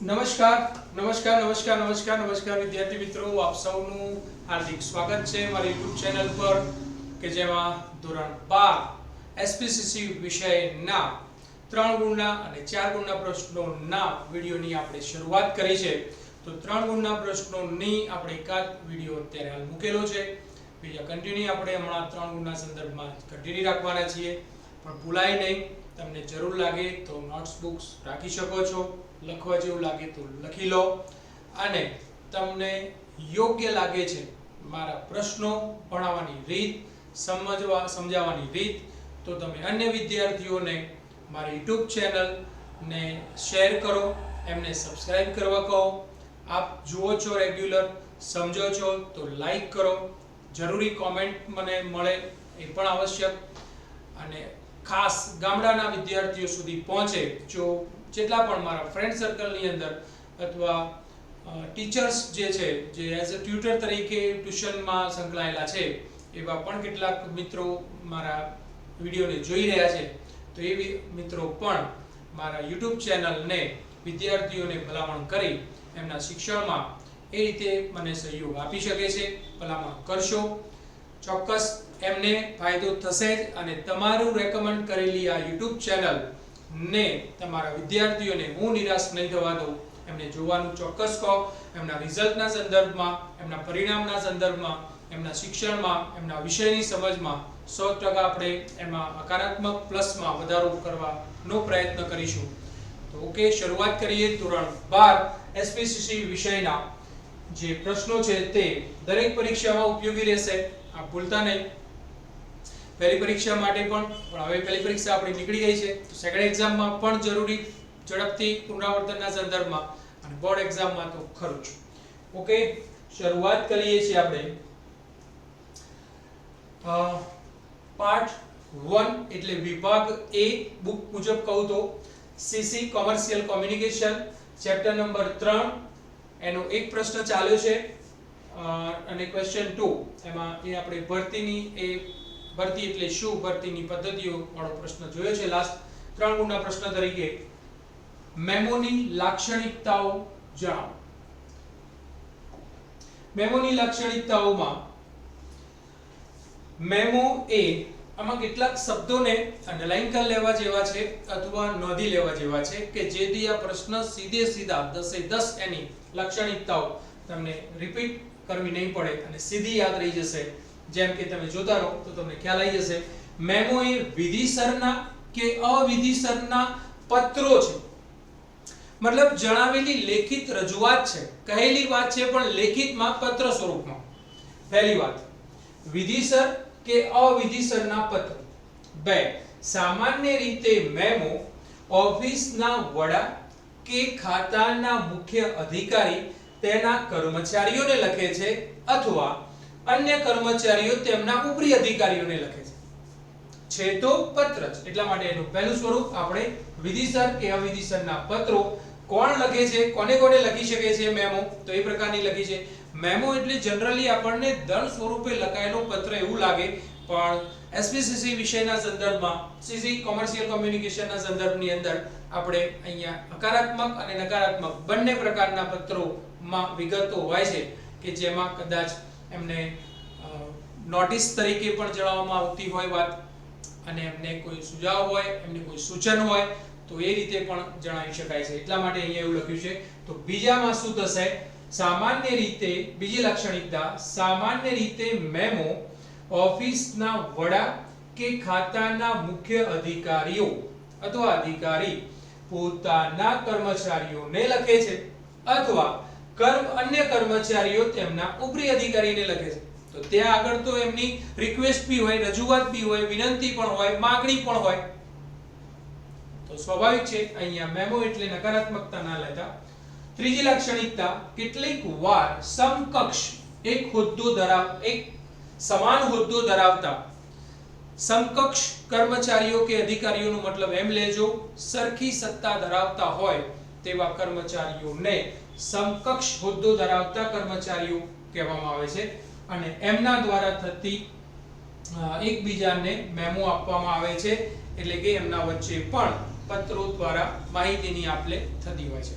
નમસ્કાર વિદ્યાર્થી મિત્રો, આપ સૌનું હાર્દિક સ્વાગત છે મારી YouTube ચેનલ પર કે જેમાં ધોરણ 12 SPCC વિષયના 3 ગુણના અને 4 ગુણના પ્રશ્નોના વિડિયોની આપણે શરૂઆત કરી છે. તો 3 ગુણના પ્રશ્નોની આપણે એકાદ વિડિયો અત્યારે હાલ મૂકેલો છે. બીજા કન્ટિન્યુ આપણે હમણાં 3 ગુણના સંદર્ભમાં કન્ટિન્યુ રાખવાના છીએ, પણ ભૂલાય નહીં. તમને જરૂર લાગે તો નોટ્સ બુક્સ રાખી શકો છો, લખવા જેવું લાગે તો લખી લો, અને તમને યોગ્ય લાગે છે મારા પ્રશ્નો ભણાવવાની રીત, સમજાવવાની રીત, તો તમે અન્ય વિદ્યાર્થીઓને મારી YouTube ચેનલ ને શેર કરો, એમને સબસ્ક્રાઇબ કરવા કહો. આપ જુઓ છો રેગ્યુલર, સમજો છો તો લાઈક કરો, જરૂરી કોમેન્ટ મને મળે એ પણ આવશ્યક, અને ખાસ ગામડાના વિદ્યાર્થીઓ સુધી પહોંચે. જો જેટલા પણ મારા ફ્રેન્ડ સર્કલની અંદર અથવા ટીચર્સ જે છે, જે એઝ અ ટ્યુટર તરીકે ટ્યુશનમાં સંકળાયેલા છે, એવા પણ કેટલાક મિત્રો મારા વિડીયોને જોઈ રહ્યા છે. તો એ મિત્રો પણ મારા YouTube ચેનલને વિદ્યાર્થીઓને ભલામણ કરી એમના શિક્ષણમાં એ રીતે મને સહયોગ આપી શકે છે. ભલામણ કરશો, ચોક્કસ એમને ફાયદો થશે જ. અને તમારું રેકમેન્ડ કરેલી આ YouTube ચેનલ ને તમારા વિદ્યાર્થીઓને હું નિરાશ નહીં થવા દઉં. એમને જોવાનું ચોક્કસ કહો. એમના રિઝલ્ટના સંદર્ભમાં, એમના પરિણામના સંદર્ભમાં, એમના શિક્ષણમાં, એમના વિષયની સમજમાં 100% આપણે એમાં હકારાત્મક પ્લસમાં વધારો કરવાનો પ્રયત્ન કરીશું. તો ઓકે, શરૂઆત કરીએ. ધોરણ 12 SPCC વિષયના જે પ્રશ્નો છે તે દરેક પરીક્ષામાં ઉપયોગી રહેશે, આ ભૂલતા નહીં. પહેલી પરીક્ષા માટે પણ હવે પહેલી પરીક્ષા આપણી નીકળી ગઈ છે, તો સેકન્ડ એક્ઝામમાં પણ જરૂરી ઝડપથી પુનરાવર્તનના સંદર્ભમાં, અને બોર્ડ એક્ઝામમાં તો ખરું જ. ઓકે, શરૂઆત કરીએ છીએ આપણે. પાર્ટ 1 એટલે વિભાગ A બુક મુજબ કહું તો CC commercial communication, chapter number 3, એનો એક પ્રશ્ન ચાલ્યો છે, અને ક્વેશ્ચન 2 એમાં એ આપણે ભરતીની ભરતી એટલે શું, ભરતીની પદ્ધતિઓ વાળો પ્રશ્ન જોયો છે લાસ્ટ 3 ગુણના પ્રશ્ન તરીકે. મેમોની લાક્ષણિકતાઓ જણાવો. મેમોની લાક્ષણિકતાઓમાં મેમો એ આમાં કેટલાક શબ્દોને અંડરલાઈન કરી લેવા જેવા છે અથવા નોંધી લેવા જેવા છે કે જેથી આ પ્રશ્ન સીધે સીધા 10 એની લાક્ષણિકતાઓ તમને રિપીટ કરવી નહીં પડે અને સીધી યાદ રહી જશે. જેમ કે તમે જોતા રહો તો તમને ખ્યાલ આવી જશે. મેમો એ વિધિસરના કે અવિધિસરના પત્રો છે, મતલબ જણાવેલી લેખિત રજૂઆત છે, કહેલી વાત છે પણ લેખિતમાં પત્ર સ્વરૂપમાં. પહેલી વાત, વિધિસર કે અવિધિસરના પત્રો. 2, સામાન્ય રીતે મેમો ઓફિસના વડા કે ખાતાના મુખ્ય અધિકારી તેના કર્મચારીઓને લખે છે અથવા અન્ય કર્મચારીઓ તેમના ઉપરી અધિકારીઓને લખે છે તો પત્ર જ. એટલા માટે એનું પહેલું સ્વરૂપ આપણે વિધિસર કે અવિધિસરના પત્રો. કોણ લખે છે, કોને કોને લખી શકે છે મેમો, તો એ પ્રકારની લખી છે. મેમો એટલે જનરલી આપણને દંડ સ્વરૂપે લખાયેલો પત્ર એવું લાગે, પણ SPCC વિષયના સંદર્ભમાં, CC કોમર્શિયલ કોમ્યુનિકેશનના સંદર્ભની અંદર આપણે અહીંયા હકારાત્મક અને નકારાત્મક બંને પ્રકારના પત્રોમાં વિગતો હોય છે કે જેમાં કદાચ એમને નોટિસ તરીકે પણ જણાવવામાં આવતી હોય વાત, અને એમને કોઈ સુઝાવ હોય, એમને કોઈ સૂચન હોય તો એ રીતે પણ જણાવી શકાય છે. એટલા માટે અહીંયા એવું લખ્યું છે. તો બીજામાં શું થશે? સામાન્ય રીતે, બીજી લાક્ષણિકતા, સામાન્ય રીતે મેમો ઓફિસના વડા કે ખાતાના મુખ્ય અધિકારીઓ અથવા અધિકારી પોતાના કર્મચારીઓને લખે છે અથવા અન્ય કર્મચારીઓ તેમના ઉપરી અધિકારીને લખે છે. તો ત્યાં આગળ તો એમની રિક્વેસ્ટ બી હોય, રજૂઆત બી હોય, વિનંતી પણ હોય, માંગણી પણ હોય. તો સ્વાભાવિક છે અહીંયા મેમો એટલે નકારાત્મકતા ના લેતા. ત્રીજી લાક્ષણિકતા, કેટલીક વાર સમકક્ષ એક સમાન હોદ્દો ધરાવતા સમકક્ષ કર્મચારીઓ કે અધિકારીઓનો મતલબ એમ લેજો, સરખી સત્તા ધરાવતા હોય તેવા કર્મચારીઓને સમકક્ષ હોદ્દો ધરાવતા કર્મચારીઓ કહેવામાં આવે છે, અને એમના દ્વારા થતી એકબીજાને મેમો આપવામાં આવે છે. એટલે કે એમના વચ્ચે પણ પત્રો દ્વારા માહિતીની આપલે થતી હોય છે.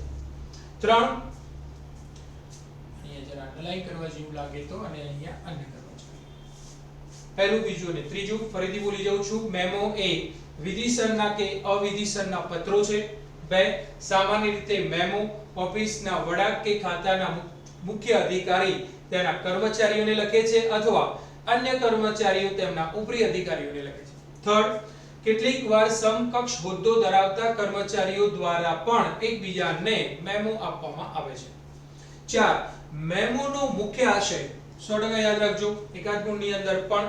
3 અહીંયા જરા અંડરલાઈન કરવા જેવું લાગે તો અને અહીંયા અન્ય કરવા જોઈએ. પહેલું, બીજું અને ત્રીજું ફરીથી બોલી જાઉં છું. મેમો એ વિધિસરના કે અવિધિસરના પત્રો છે. 2 સામાન્ય રીતે મેમો ઓફિસના વડા કે ખાતાના મુખ્ય અધિકારી તેના કર્મચારીઓને લખે છે અથવા અન્ય કર્મચારીઓ તેમના ઉપરી અધિકારીઓને લખે છે. 3 કેટલીક વાર સમકક્ષ હોદ્દો ધરાવતા કર્મચારીઓ દ્વારા પણ એકબીજાને મેમો આપવામાં આવે છે. 4 મેમોનો મુખ્ય આશય 100% યાદ રાખજો. એકાદ ગુણની અંદર પણ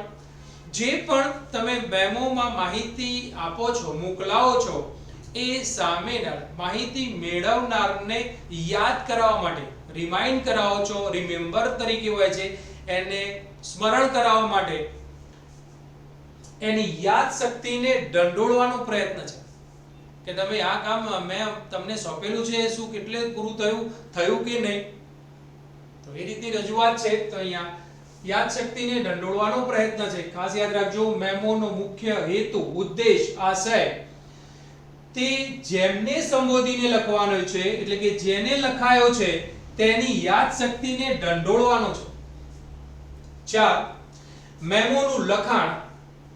જે પણ તમે મેમોમાં માહિતી આપો છો, મોકલાવો છો, એ સામેના માહિતી મેળવનારને યાદ કરાવવા માટે, રિમાઇન્ડ કરાવો છો, રિમેમ્બર તરીકે હોય છે, એને સ્મરણ કરાવવા માટે, એની યાદ શક્તિને દંડોળવાનો પ્રયત્ન છે કે તમે આ કામ મેં તમને સોંપેલું છે શું કેટલે પૂરું થયું કે નહીં. તો એ રીતની રજૂઆત છે. તો અહીંયા યાદ શક્તિને દંડોળવાનો પ્રયત્ન છે. ખાસ યાદ રાખજો, મેમોનો મુખ્ય હેતુ, ઉદ્દેશ, આશય તે જેમને સંબોધીને લખવાનો છે, એટલે કે જેને લખાયો છે તેની યાદ શક્તિને દંડોળવાનો છે. 4 મેમોનું લખાણ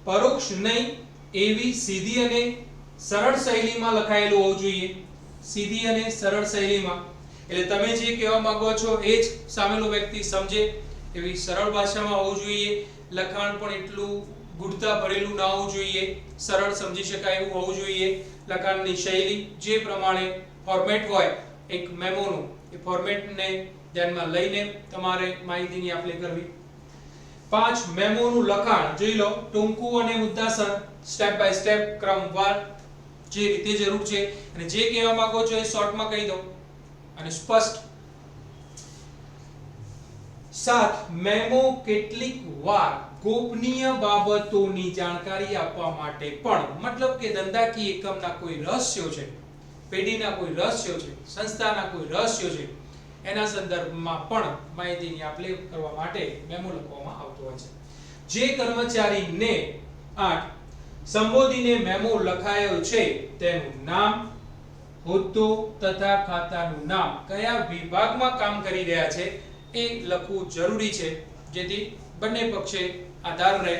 પરોક્ષ નહીં એવી સીધી અને સરળ શૈલીમાં લખાયેલું હોવું જોઈએ. સીધી અને સરળ શૈલીમાં એટલે તમે જે કહેવા માંગો છો એ જ સામેલો વ્યક્તિ સમજે એવી સરળ ભાષામાં હોવું જોઈએ. લખાણ પણ એટલું ગુઢતા ભરેલું ના હોવું જોઈએ. સરળ સમજી શકાય એવું હોવું જોઈએ. લખાણની શૈલી જે પ્રમાણે ફોર્મેટ હોય એક મેમોનું, એ ફોર્મેટને ધ્યાનમાં લઈને તમારે માહિતીની આપ લે કરવી. 5 મેમોનું લખાણ જોઈ લો, ટૂંકું અને મુદ્દાસર, સ્ટેપ બાય સ્ટેપ, ક્રમવાર, જે રીતે જરૂર છે અને જે કહેવા માંગો છો એ શોર્ટમાં કહી દો અને સ્પષ્ટ. 7 મેમો કેટલીક વાર ગોપનીય બાબતોની જાણકારી આપવા માટે પણ, મતલબ કે ધંધાકીય એકમના કોઈ રહસ્યો છે, પેઢીના કોઈ રહસ્યો છે, સંસ્થાના કોઈ રહસ્યો છે, એના સંદર્ભમાં પણ માહિતીની આપ-લે કરવા માટે મેમો લખવામાં આવતો હોય છે. જે કર્મચારીને 8 સંબોધીને મેમો લખાયો છે તેનું નામ, હોદ્દો તથા ખાતાનું નામ, કયા વિભાગમાં કામ કરી રહ્યા છે એ લખવું જરૂરી છે, જેથી બંને પક્ષે આધાર રહે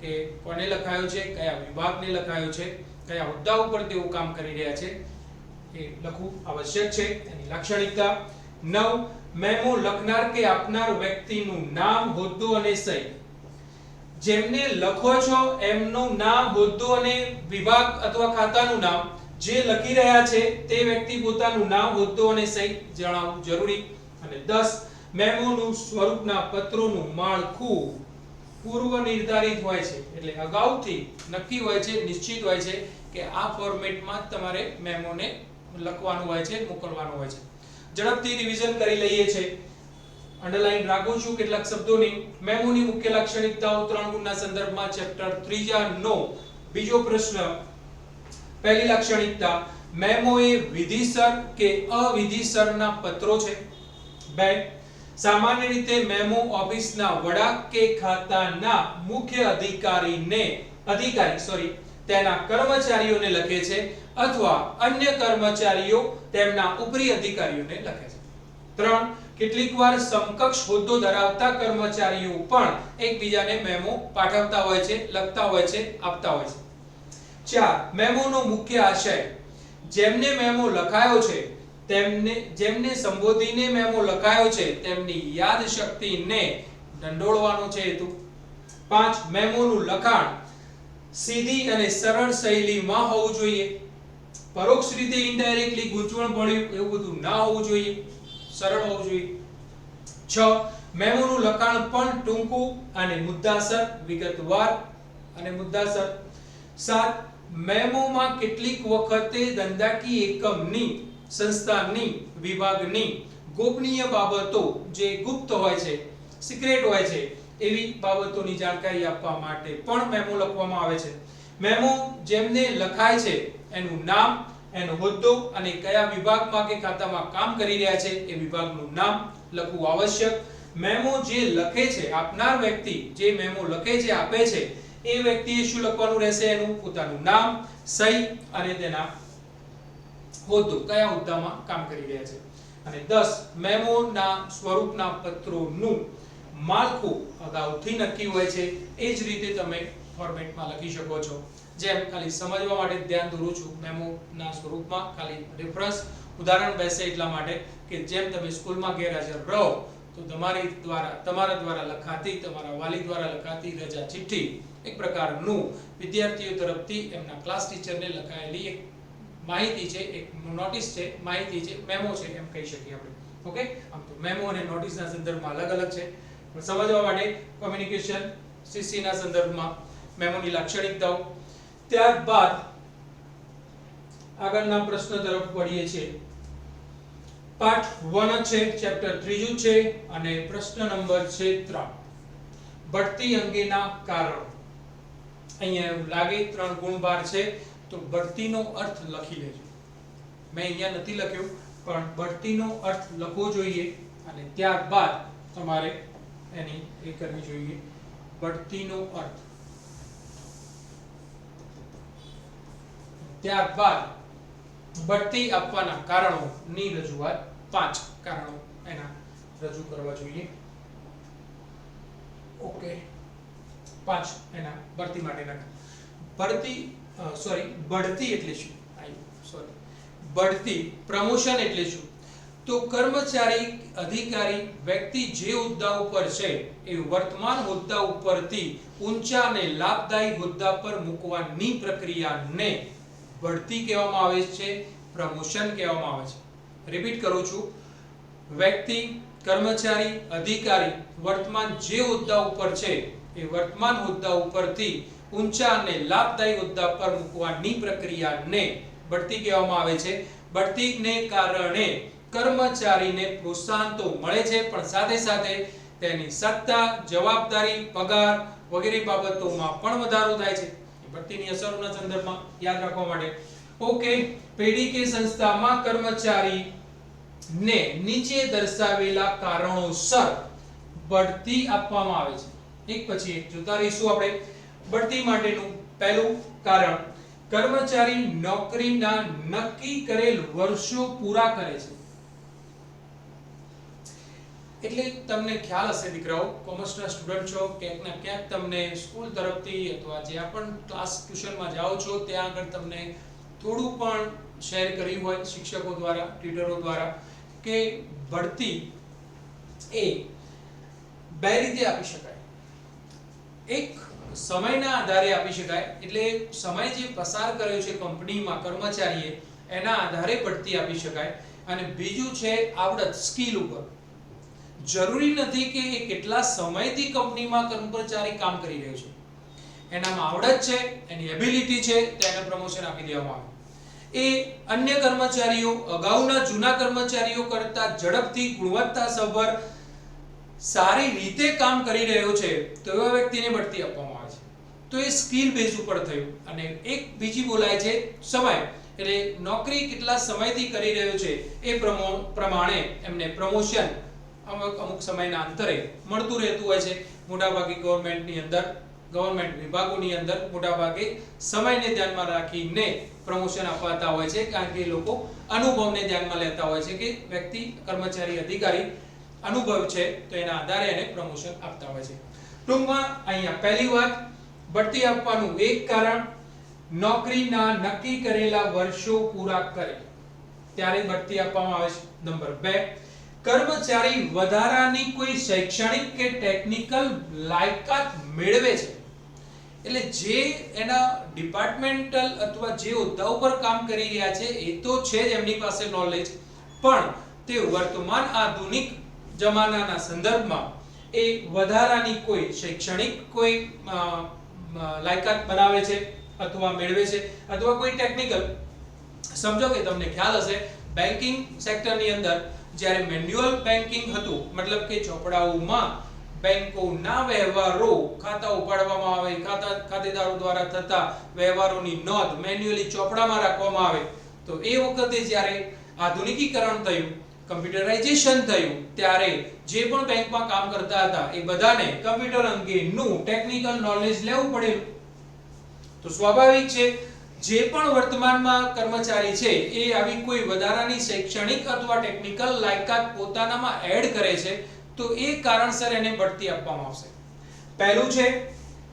કે કોને લખાયો છે, કયા વિભાગને લખાયો છે, કયા હોદ્દા ઉપર તેઓ કામ કરી રહ્યા છે, એ લખવું આવશ્યક છે. એની લાક્ષણિકતા 9 મેમો લખનાર કે આપનાર વ્યક્તિનું નામ, હોદ્દો અને સહી. જેમને લખો છો એમનું નામ, હોદ્દો અને વિભાગ અથવા ખાતાનું નામ, જે લખી રહ્યા છે તે વ્યક્તિ પોતાનું નામ, હોદ્દો અને સહી જણાવવું જરૂરી. અને 10 મેમોનું સ્વરૂપના પત્રોનું માળખું પૂર્વ નિર્ધારિત હોય છે, એટલે અગાઉથી નક્કી હોય છે, નિશ્ચિત હોય છે કે આ ફોર્મેટમાં તમારે મેમોને લખવાનું હોય છે, મોકલવાનું હોય છે. ઝડપથી રિવિઝન કરી લઈએ છે. અંડરલાઈન રાખું છું કેટલાક શબ્દોની. મેમોની મુખ્ય લાક્ષણિકતાઓ 3 ગુણના સંદર્ભમાં ચેપ્ટર 3 નો બીજો પ્રશ્ન. પહેલી લાક્ષણિકતા, મેમો એ વિધિસર કે અવિધિસરના પત્રો છે. 2 સામાન્ય રીતે મેમો ઓફિસના વડા કે ખાતાના મુખ્ય અધિકારી તેના કર્મચારીઓને લખે છે અથવા અન્ય કર્મચારીઓ તેમના ઉપરી અધિકારીઓને લખે છે. 3 કેટલીકવાર સમકક્ષ હોદ્દો ધરાવતા કર્મચારીઓ પણ એકબીજાને મેમો પાઠવતા હોય છે, લખતા હોય છે, આપતા હોય છે. 4 મેમોનો મુખ્ય આશય, જેમને મેમો લખાયો છે જેમને સંબોધીને મેમો લખાયો છે તેમની યાદ શક્તિને દંડોળવાનો છે હેતુ. 5 મેમોનું લખાણ સીધી અને સરળ શૈલીમાં હોવું જોઈએ. પરોક્ષ રીતે ઇનડાયરેક્ટલી ગૂંચવણ ભર્યું એવું બધું ના હોવું જોઈએ, સરળ હોવું જોઈએ. 6 મેમોનું લખાણ પણ ટૂંકું અને મુદ્દાસર, વિગતવાર અને મુદ્દાસર. 7 મેમોમાં કેટલીક વખતે ધંધાકીય એકમની, સંસ્થાની, વિભાગની ગોપનીય બાબતો જે ગુપ્ત હોય છે, સિક્રેટ હોય છે, એવી બાબતોની જાણકારી આપવા માટે પણ મેમો લખવામાં આવે છે. મેમો જેમને લખાય છે એનું નામ, એનો હોદ્દો અને કયા વિભાગમાં કે ખાતામાં કામ કરી રહ્યા છે એ વિભાગનું નામ લખવું આવશ્યક. મેમો જે લખે છે, આપનાર વ્યક્તિ જે મેમો લખે છે, આપે છે, એ વ્યક્તિએ શું લખવાનું રહેશે? એનું પોતાનું નામ, સહી અને તેના હોદ્દો, કયા હોદ્દામાં કામ કરી રહ્યા છે. અને 10 મેમોના સ્વરૂપના પત્રોનું માળખું અગાઉથી નક્કી હોય છે એ જ રીતે તમે ફોર્મેટમાં લખી શકો છો. જેમ ખાલી સમજવા માટે ધ્યાન દોરું છું, મેમોના સ્વરૂપમાં ખાલી રેફરન્સ ઉદાહરણ બેસે એટલા માટે કે જેમ તમે સ્કૂલમાં ગેરહાજર રહો તો તમારા દ્વારા લખાતી, તમારા વાલી દ્વારા લખાતી રજા ચિઠ્ઠી એક પ્રકારનું વિદ્યાર્થીઓ તરફથી એમના ક્લાસ ટીચરને લખાયેલી એક માહિતી છે, એક નોટિસ છે, માહિતી છે, મેમો છે એમ કહી શકીએ આપણે. ઓકે, આમ તો મેમો અને નોટિસના સંદર્ભમાં અલગ અલગ છે, પણ સમજવા માટે કોમ્યુનિકેશન સીસી ના સંદર્ભમાં મેમોની લાક્ષણિકતાઓ. ત્યારબાદ આગળના પ્રશ્ન તરફ વળીએ છીએ. પાઠ 1 છે, ચેપ્ટર 3 છે અને પ્રશ્ન નંબર છે 3. બઢતી અંગેના કારણો. અહીંયા એવું લાગે 3 ગુણભાર છે તો બઢતીનો અર્થ લખી લેજો. મેં અહીંયા નથી લખ્યું પણ બઢતીનો અર્થ લખવો જોઈએ અને ત્યારબાદ તમારે એની એ કરવી જોઈએ. બઢતીનો અર્થ, ત્યારબાદ બઢતી આપવાના કારણોની રજૂઆત, 5 કારણો એના રજૂ કરવા જોઈએ. ઓકે, 5 એના બઢતી માટેના. બઢતી એટલે શું? બઢતી, પ્રમોશન એટલે શું? તો કર્મચારી, અધિકારી, વ્યક્તિ જે હોદ્દા ઉપર છે એ વર્તમાન હોદ્દા ઉપરથી ઊંચા અને લાભદાયી હોદ્દા પર મૂકવાની પ્રક્રિયાને બઢતી કહેવામાં આવે છે, પ્રમોશન કહેવામાં આવે છે. રિપીટ કરું છું, વ્યક્તિ, કર્મચારી, અધિકારી વર્તમાન જે હોદ્દા ઉપર છે એ વર્તમાન હોદ્દા ઉપરથી ઊંચા અને લાભદાયી હોદ્દા પર મૂકવાની પ્રક્રિયાને બઢતી કહેવામાં આવે છે. બઢતીને કારણે કર્મચારીને પ્રોત્સાહન તો મળે છે પણ સાથે સાથે તેની સત્તા, જવાબદારી, પગાર વગેરે બાબતોમાં પણ વધારો થાય છે. બઢતીની અસરોના સંદર્ભમાં યાદ રાખવા માટે. ઓકે, પેઢી કે સંસ્થામાં કર્મચારી ને નીચે દર્શાવેલા કારણોસર બઢતી આપવામાં આવે છે. એક પછી એક જોતા રહીશું આપણે. બઢતી માટેનું પહેલું કારણ, કર્મચારી નોકરીના નક્કી કરેલ વર્ષો પૂરા કરે છે. એટલે તમને ખ્યાલ હશે દીકરાઓ, કોમર્સના સ્ટુડન્ટ છો, ક્યાંક ને ક્યાંક તમને સ્કૂલ તરફથી અથવા જ્યાં પણ ક્લાસ ટ્યુશનમાં જાઓ છો ત્યાં આગળ તમને થોડું પણ શેર કર્યું હોય શિક્ષકો દ્વારા, ટ્યુટરો દ્વારા કે બઢતી એ બે રીતે આપી શકાય. એક સમયના આધારે આપી શકાય, એટલે સમય જે પસાર કર્યો છે કંપનીમાં કર્મચારીએ એના આધારે બઢતી આપી શકાય. અને બીજું છે આવડત, સ્કિલ ઉપર. જરૂરી નથી કે એ કેટલા સમયથી કંપનીમાં કર્મચારી કામ કરી રહ્યો છે, એનામાં આવડત છે, એની એબિલિટી છે, તેને પ્રમોશન આપી દેવામાં આવે. એ અન્ય કર્મચારીઓ, અગાઉના જૂના કર્મચારીઓ કરતા ઝડપથી, ગુણવત્તાસભર, સારી રીતે કામ કરી રહ્યો છે તો એવા વ્યક્તિને બઢતી આપવામાં આવે છે. તો એ સ્કિલ બેઝ ઉપર થયું. અને એક બીજી બોલાય છે સમય, એટલે નોકરી કેટલા સમયથી કરી રહ્યો છે એ પ્રમાણે એમને પ્રમોશન અમુક સમયના અંતરે મળતું રહેતું હોય છે. મોટાભાગે ગવર્મેન્ટ વિભાગોની અંદર મોટાભાગે સમયને ધ્યાનમાં રાખીને પ્રમોશન અપાતા હોય છે, કારણ કે એ લોકો અનુભવને ધ્યાનમાં લેતા હોય છે કે વ્યક્તિ, કર્મચારી, અધિકારી અનુભવ છે તો એના આધારે એને પ્રમોશન આપતા હોય છે. ટૂંકમાં અહીંયા પહેલી વાત, બઢતી આપવાનું એક કારણ, નોકરીના નક્કી કરેલા વર્ષો પૂરા કરે ત્યારે બઢતી આપવામાં આવે છે. નંબર 2, કર્મચારી વધારાની કોઈ શૈક્ષણિક કે ટેકનિકલ લાયકાત મેળવે છે. એટલે જે એના ડિપાર્ટમેન્ટલ અથવા જે હોદ્દા ઉપર કામ કરી રહ્યા છે એ તો છે જ એમની પાસે નોલેજ, પણ તે વર્તમાન આધુનિક જમાનાના સંદર્ભમાં એ વધારાની કોઈ શૈક્ષણિક કોઈ લાયકાત બનાવે છે અથવા મેળવે છે, અથવા કોઈ ટેકનિકલ. સમજો કે તમને ખ્યાલ હશે બેન્કિંગ સેક્ટરની અંદર જ્યારે મેન્યુઅલ બેન્કિંગ હતું, મતલબ કે ચોપડાઓમાં બેંકોના વ્યવહારો, ખાતા ઉપાડવામાં આવે, ખાતેદારો દ્વારા થતા વ્યવહારોની નોંધ મેન્યુઅલી ચોપડામાં રાખવામાં આવે, તો એ વખતે જ્યારે આધુનિકીકરણ થયું, કમ્પ્યુટરાઇઝેશન થયું, ત્યારે જે પણ બેંકમાં કામ કરતા હતા એ બધાને કમ્પ્યુટર અંગેનું ટેકનિકલ નોલેજ લેવું પડેલું. તો સ્વાભાવિક છે જે પણ વર્તમાનમાં કર્મચારી છે એ આવી કોઈ વધારાની શૈક્ષણિક અથવા ટેકનિકલ લાયકાત પોતાનામાં એડ કરે છે તો એ કારણસર એને બઢતી આપવામાં આવશે. પહેલું છે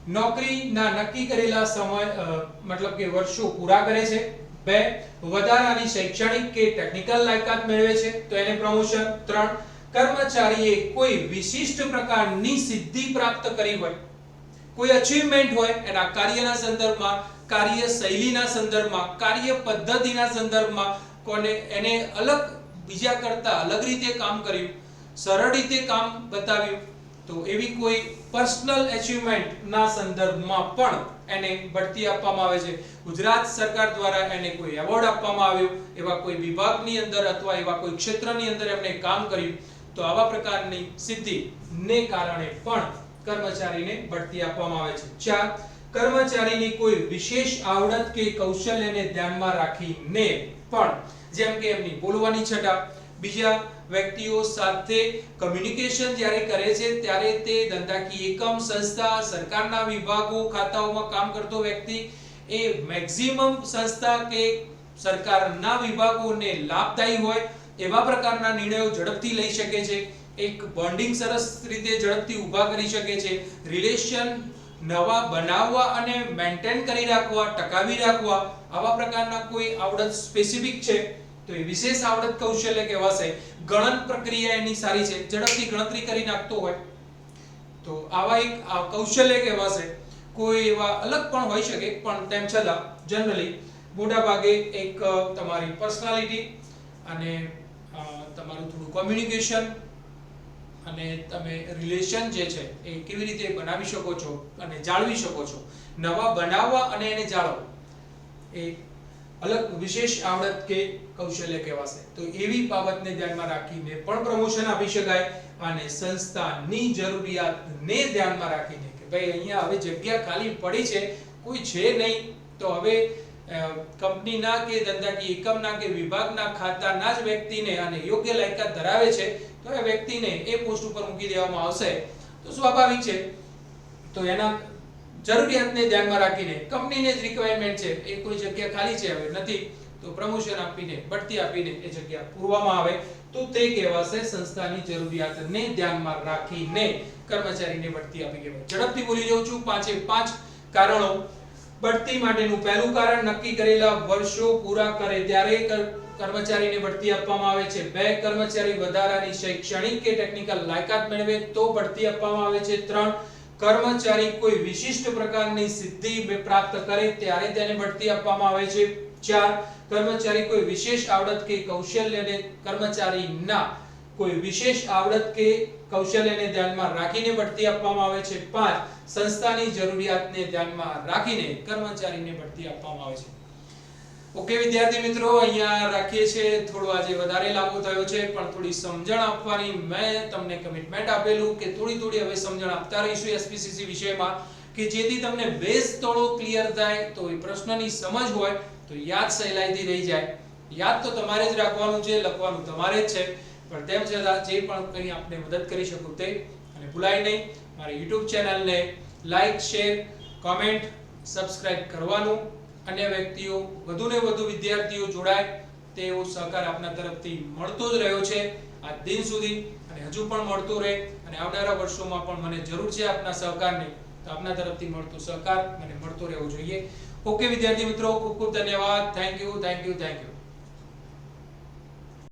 નોકરીના નક્કી કરેલા સમય મતલબ કે વર્ષો પૂરા કરે છે. 2 વધારાની શૈક્ષણિક કે ટેકનિકલ લાયકાત મેળવે છે તો એને પ્રમોશન. 3 કર્મચારીએ કોઈ વિશિષ્ટ પ્રકારની સિદ્ધિ પ્રાપ્ત કરી હોય, કોઈ અચીવમેન્ટ હોય એના કાર્યના સંદર્ભમાં, કાર્ય શૈલીના સંદર્ભમાં, કાર્ય પદ્ધતિના સંદર્ભમાં, કોને એને અલગ બીજા કરતા અલગ રીતે કામ કર્યું, સરળ રીતે કામ બતાવ્યું, તો એવી કોઈ પર્સનલ અચીવમેન્ટ ના સંદર્ભમાં પણ એને બઢતી આપવામાં આવે છે. ગુજરાત સરકાર દ્વારા એને કોઈ એવોર્ડ આપવામાં આવ્યો, એવા કોઈ વિભાગની અંદર અથવા એવા કોઈ ક્ષેત્રની અંદર એમણે કામ કર્યું, તો આવા પ્રકારની સિદ્ધિને કારણે પણ કર્મચારીને બઢતી આપવામાં આવે છે. 4 કર્મચારીની કોઈ વિશેષ આવડત કે કૌશલ્યને ધ્યાનમાં રાખીને પણ, જેમ કે એમની બોલવાની છટા, બીજા વ્યક્તિઓ સાથે કમ્યુનિકેશન જ્યારે કરે છે ત્યારે તે ધંધાકીય એકમ, સંસ્થા, સરકારના વિભાગો, ખાતાઓમાં કામ કરતો વ્યક્તિ એ મેક્સિમમ સંસ્થા કે સરકારના વિભાગોને લાભદાયી હોય એવા પ્રકારના નિર્ણયો ઝડપથી લઈ શકે છે. એક બોન્ડિંગ સરસ રીતે ઝડપથી ઊભા કરી શકે છે. રિલેશન નવા બનાવવા અને મેન્ટેન કરી રાખવા, ટકાવી રાખવા, આવા પ્રકારના કોઈ આવડત સ્પેસિફિક છે તો એ વિશેષ આવડત કૌશલ્ય કહેવાશે. ગણન પ્રક્રિયા એની સારી છે, ઝડપથી ગણતરી કરી નાખતો હોય તો આવા એક કૌશલ્ય કહેવાશે. કોઈ એવા અલગ પણ હોઈ શકે પણ તેમ છતાં જનરલી મોટા ભાગે એક તમારી પર્સનાલિટી અને તમારું થોડું કોમ્યુનિકેશન અને તમે રિલેશન જે છે એ કેવી રીતે બનાવી શકો છો અને જાળવી શકો છો, નવા બનાવવા અને એને જાળવવા, એ અલગ વિશેષ આવડત કે કૌશલ્ય કહેવાશે. તો એવી બાબતને ધ્યાનમાં રાખીને પણ પ્રમોશન આપી શકાય અને સંસ્થાની જરૂરિયાતને ધ્યાનમાં રાખીને કે ભાઈ અહીંયા હવે જગ્યા ખાલી પડી છે, કોઈ છે નહીં, તો હવે કંપનીના કે ધંધાકીય એકમના કે વિભાગના ખાતાના જ વ્યક્તિને અને યોગ્ય લાયકાત ધરાવે છે તો એ વ્યક્તિને એ પોસ્ટ ઉપર મૂકી દેવામાં આવશે. તો સ્વાભાવિક છે તો એના જરૂરિયાતને ધ્યાનમાં રાખીને કંપનીને જ રિક્વાયરમેન્ટ છે, એ કોઈ જગ્યા ખાલી છે હવે નથી તો પ્રમોશન આપીને, બઢતી આપીને એ જગ્યા પૂરવામાં આવે તો તે કહેવાશે સંસ્થાની જરૂરિયાતને ધ્યાનમાં રાખીને કર્મચારીને બઢતી આપી કહેવાય. ઝડપથી બોલી જાઉં છું. 5 કારણો બઢતી માટેનું. પહેલું કારણ નક્કી કરેલા વર્ષો પૂરા કરે ત્યારે કર્મચારીને બઢતી આપવામાં આવે છે. 2 કર્મચારી વધારાની શૈક્ષણિક કે ટેકનિકલ લાયકાત મેળવે તો બઢતી આપવામાં આવે છે. 3 કર્મચારી કોઈ વિશિષ્ટ પ્રકારની સિદ્ધિ પ્રાપ્ત કરે ત્યારે તેને બઢતી આપવામાં આવે છે. 4 કર્મચારી કોઈ વિશેષ આવડત કે કૌશલ્યને કર્મચારીના કોઈ વિશેષ આવડત કે કૌશલ્યને ધ્યાનમાં રાખીને બઢતી આપવામાં આવે છે. 5 સંસ્થાની જરૂરિયાતને ધ્યાનમાં રાખીને કર્મચારીને બઢતી આપવામાં આવે છે. ઓકે વિદ્યાર્થી મિત્રો, અહીંયા રાખીએ છીએ. થોડો આજે વધારે લાંબો થયો છે પણ થોડી સમજણ આપવાની મેં તમને કમિટમેન્ટ આપેલું કે થોડી હવે સમજણ આપતા રહીશું એસપીસીસી વિષયમાં કે જેથી તમને બેઝ થોડો ક્લિયર થાય તો એ પ્રશ્નની સમજ હોય તો યાદ સહેલાઈથી રહી જાય. યાદ તો તમારે જ રાખવાનું છે, લખવાનું તમારે જ છે, પણ તેમ છતાં જે પણ કંઈ આપણે મદદ કરી શકું તે. અને ભૂલાય નહીં મારી YouTube ચેનલને લાઈક, શેર, કોમેન્ટ, સબસ્ક્રાઇબ કરવાનું. અન્ય વ્યક્તિઓ, વધુને વધુ વિદ્યાર્થીઓ જોડાય તેવો સહકાર આપના તરફથી મળતો જ રહ્યો છે આજ દિન સુધી અને હજુ પણ મળતો રહે અને આવનારા વર્ષોમાં પણ મને જરૂર છે આપના સહકારની. તો આપના તરફથી મળતો સહકાર મને મળતો રહેવો જોઈએ. ઓકે વિદ્યાર્થી મિત્રો, ખૂબ ખૂબ ધન્યવાદ. Thank you.